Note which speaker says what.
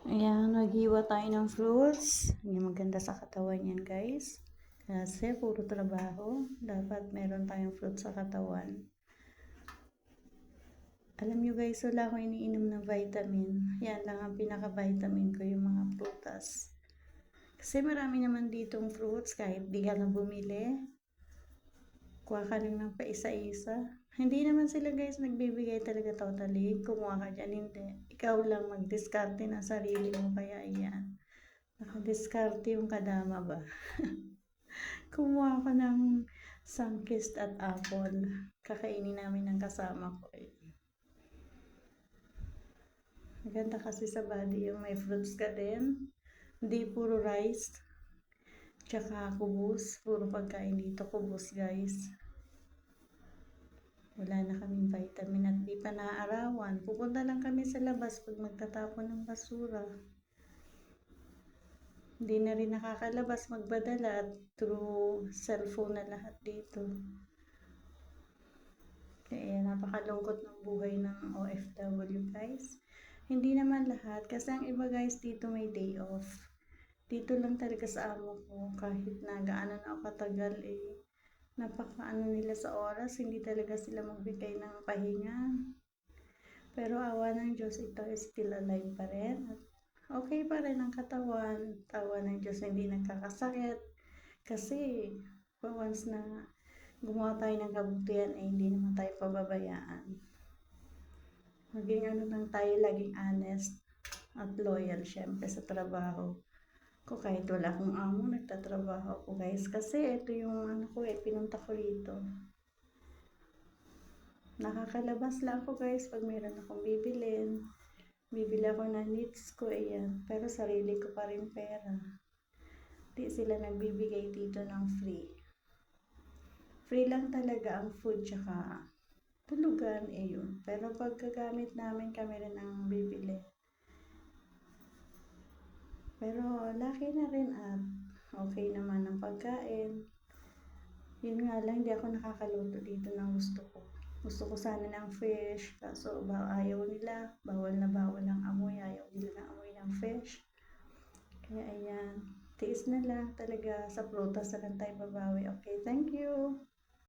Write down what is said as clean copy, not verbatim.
Speaker 1: Ayan, maghiwa tayo ng fruits. Hindi maganda sa katawan yan, guys. Kasi puro trabaho. Dapat meron tayong fruits sa katawan. Alam nyo guys, wala akong iniinom ng vitamin. Yan lang ang pinaka-vitamin ko, yung mga prutas. Kasi marami naman ditong fruits, kahit di ka na bumili. Kuha ka lang ng paisa-isa. Hindi naman sila guys nagbibigay talaga totally. Kumuha ka dyan, hindi. Ikaw lang mag-discarte ng sarili mo, kaya iyan. Nakadiskarte yung kadama ba? Kumuha ka ng sunkist at apple. Kakainin namin ng kasama ko eh. Maganda kasi sa body yung may fruits ka din. Hindi puro rice. Tsaka kubos. Puro pagkain dito kubos guys. Wala na kaming vitamin at di pa naaarawan. Pupunta lang kami sa labas pag magtatapon ng basura. Hindi na rin nakakalabas magbadala at through cellphone na lahat dito. Kaya napakalungkot ng buhay ng OFW guys. Hindi naman lahat kasi ang iba guys dito may day off. Dito lang talaga sa amo ko kahit na gaano na ako katagal eh. Napakaano nila sa oras, hindi talaga sila magbigay ng pahinga. Pero awa ng Diyos, ito is still alive pa rin. At okay pa rin ang katawan. Tawa ng Diyos, hindi nagkakasakit. Kasi once na gumawa tayo ng kabutihan, eh hindi naman tayo pababayaan. Maging ano lang tayo, laging honest at loyal syempre sa trabaho ko. Kahit wala akong amo, nagtatrabaho ako guys. Kasi ito yung ano ko eh, pinunta ko rito. Nakakalabas lang ako guys pag mayroon akong bibilin. Bibili ako ng needs ko, ayan. Pero sarili ko pa rin pera. Di sila nagbibigay dito ng free. Free lang talaga ang food tsaka tulugan, eh yun. Pero pagkagamit namin kami rin ang bibili. Pero laki na rin at okay naman ang pagkain. Yun nga lang, hindi ako nakakaluto dito ng gusto ko. Gusto ko sana ng fish, kaso ayaw nila. Bawal na bawal ang amoy, ayaw nila ng amoy ng fish. Kaya ayan, tiis na lang talaga sa prutas na lang tayo babawi. Okay, thank you.